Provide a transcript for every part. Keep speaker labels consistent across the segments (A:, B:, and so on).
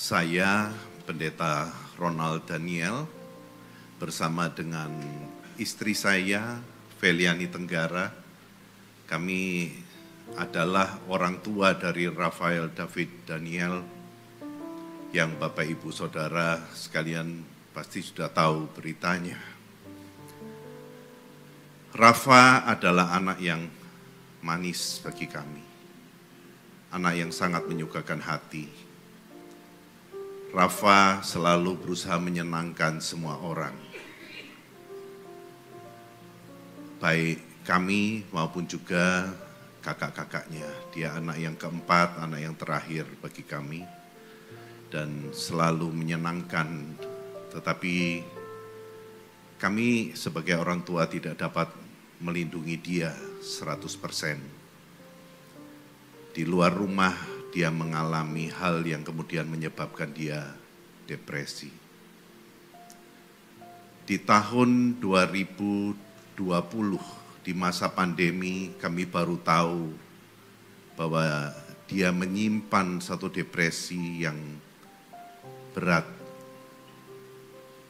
A: Saya, Pendeta Ronald Daniel, bersama dengan istri saya, Feliani Tenggara. Kami adalah orang tua dari Rafael David Daniel, yang Bapak Ibu Saudara sekalian pasti sudah tahu beritanya. Rafa adalah anak yang manis bagi kami, anak yang sangat menyukakan hati. Rafa selalu berusaha menyenangkan semua orang, baik kami maupun juga kakak-kakaknya. Dia anak yang keempat, anak yang terakhir bagi kami, dan selalu menyenangkan. Tetapi kami sebagai orang tua tidak dapat melindungi dia 100%. Di luar rumah dia mengalami hal yang kemudian menyebabkan dia depresi. Di tahun 2020, di masa pandemi, kami baru tahu bahwa dia menyimpan satu depresi yang berat.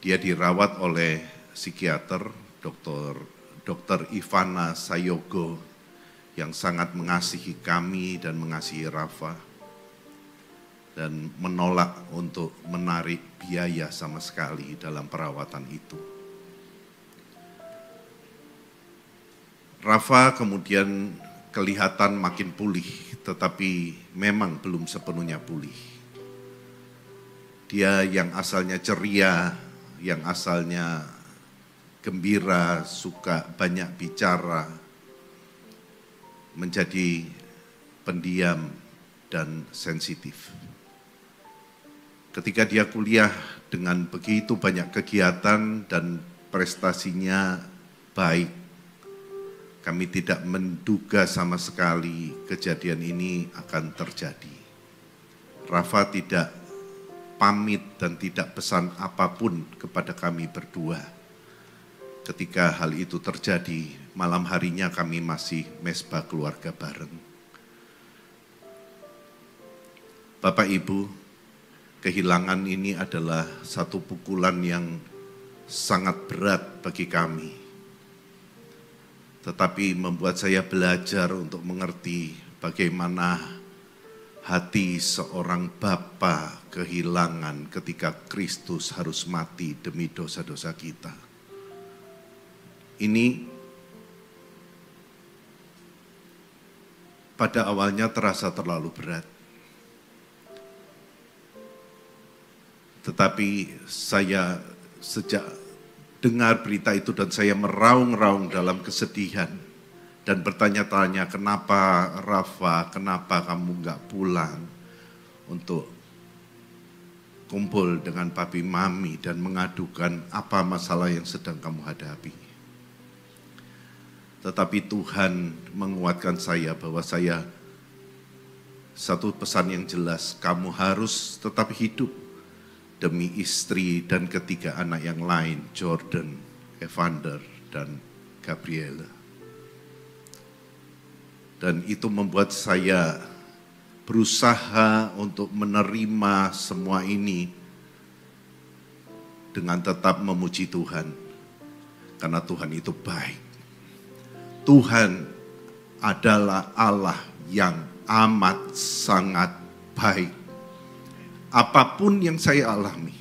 A: Dia dirawat oleh psikiater, Dr. Ivana Sayogo, yang sangat mengasihi kami dan mengasihi Rafa, dan menolak untuk menarik biaya sama sekali dalam perawatan itu. Rafa kemudian kelihatan makin pulih, tetapi memang belum sepenuhnya pulih. Dia yang asalnya ceria, yang asalnya gembira, suka banyak bicara, menjadi pendiam dan sensitif. Ketika dia kuliah dengan begitu banyak kegiatan dan prestasinya baik, kami tidak menduga sama sekali kejadian ini akan terjadi. Rafa tidak pamit dan tidak pesan apapun kepada kami berdua. Ketika hal itu terjadi, malam harinya kami masih mesbah keluarga bareng. Bapak Ibu, kehilangan ini adalah satu pukulan yang sangat berat bagi kami. Tetapi membuat saya belajar untuk mengerti bagaimana hati seorang bapa kehilangan ketika Kristus harus mati demi dosa-dosa kita. Ini pada awalnya terasa terlalu berat. Tetapi saya sejak dengar berita itu dan saya meraung-raung dalam kesedihan dan bertanya-tanya, kenapa Rafa, kenapa kamu enggak pulang untuk kumpul dengan papi mami dan mengadukan apa masalah yang sedang kamu hadapi. Tetapi Tuhan menguatkan saya bahwa saya satu pesan yang jelas, kamu harus tetap hidup demi istri dan ketiga anak yang lain, Jordan, Evander, dan Gabriela. Dan itu membuat saya berusaha untuk menerima semua ini dengan tetap memuji Tuhan. Karena Tuhan itu baik. Tuhan adalah Allah yang amat sangat baik. Apapun yang saya alami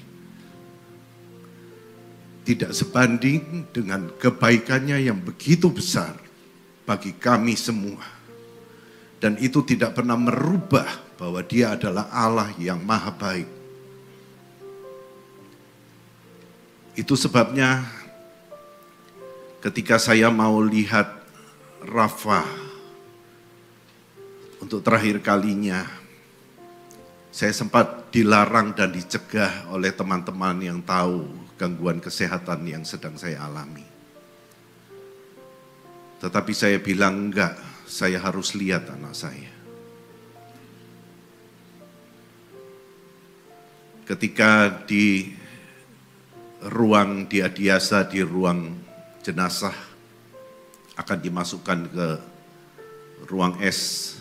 A: tidak sebanding dengan kebaikannya yang begitu besar bagi kami semua. Dan itu tidak pernah merubah bahwa Dia adalah Allah yang maha baik. Itu sebabnya ketika saya mau lihat Rafa untuk terakhir kalinya, saya sempat dilarang dan dicegah oleh teman-teman yang tahu gangguan kesehatan yang sedang saya alami. Tetapi saya bilang enggak, saya harus lihat anak saya. Ketika di ruang diadiasa, di ruang jenazah, akan dimasukkan ke ruang S,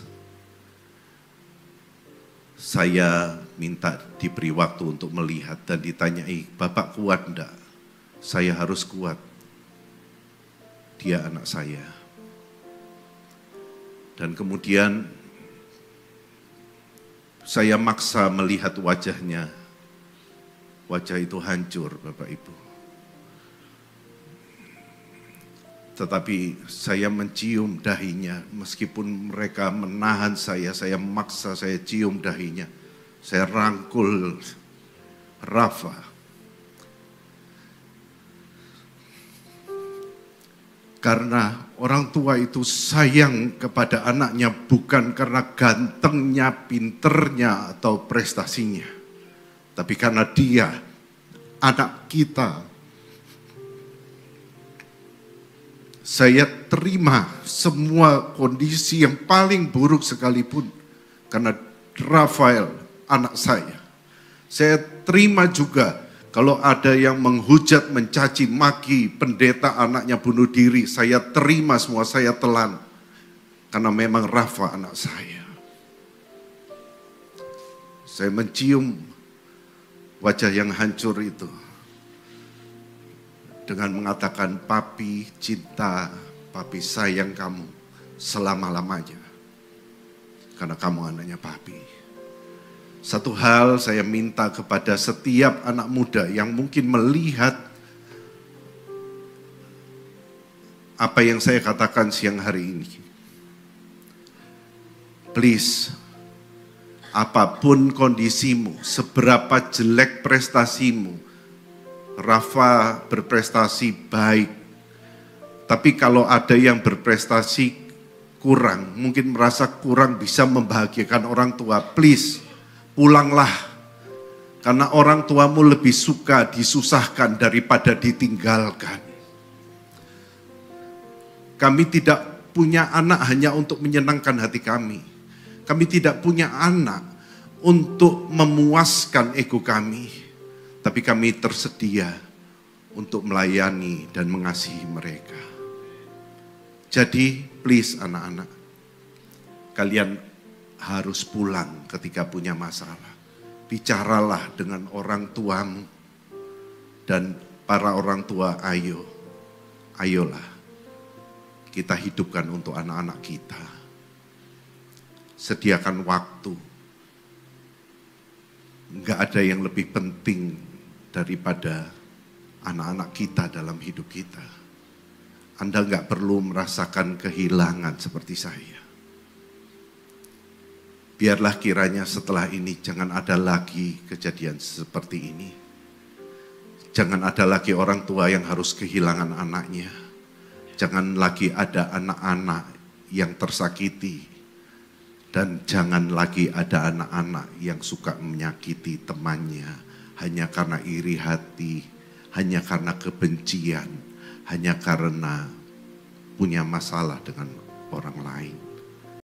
A: Saya minta diberi waktu untuk melihat dan ditanyai, Bapak kuat enggak? Saya harus kuat. Dia anak saya. Dan kemudian saya maksa melihat wajahnya. Wajah itu hancur, Bapak Ibu. Tetapi saya mencium dahinya, meskipun mereka menahan saya maksa, saya cium dahinya. Saya rangkul Rafa. Karena orang tua itu sayang kepada anaknya bukan karena gantengnya, pinternya, atau prestasinya. Tapi karena dia, anak kita. Saya terima semua kondisi yang paling buruk sekalipun. Karena Rafael, anak saya. Saya terima juga kalau ada yang menghujat, mencaci, maki pendeta anaknya bunuh diri, saya terima semua, saya telan. Karena memang Rafa anak saya. Saya mencium wajah yang hancur itu. Dengan mengatakan, papi cinta, papi sayang kamu selama-lamanya. Karena kamu anaknya papi. Satu hal saya minta kepada setiap anak muda yang mungkin melihat apa yang saya katakan siang hari ini. Please, apapun kondisimu, seberapa jelek prestasimu, Rafa berprestasi baik. Tapi kalau ada yang berprestasi kurang, mungkin merasa kurang bisa membahagiakan orang tua, please, pulanglah, karena orang tuamu lebih suka disusahkan daripada ditinggalkan. Kami tidak punya anak hanya untuk menyenangkan hati kami. Kami tidak punya anak untuk memuaskan ego kami. Tapi kami tersedia untuk melayani dan mengasihi mereka. Jadi please anak-anak, kalian harus pulang ketika punya masalah. Bicaralah dengan orang tuamu. Dan para orang tua, ayolah. Kita hidupkan untuk anak-anak kita. Sediakan waktu. Enggak ada yang lebih penting daripada anak-anak kita dalam hidup kita. Anda enggak perlu merasakan kehilangan seperti saya. Biarlah kiranya setelah ini jangan ada lagi kejadian seperti ini. Jangan ada lagi orang tua yang harus kehilangan anaknya. Jangan lagi ada anak-anak yang tersakiti. Dan jangan lagi ada anak-anak yang suka menyakiti temannya. Hanya karena iri hati, hanya karena kebencian, hanya karena punya masalah dengan orang lain.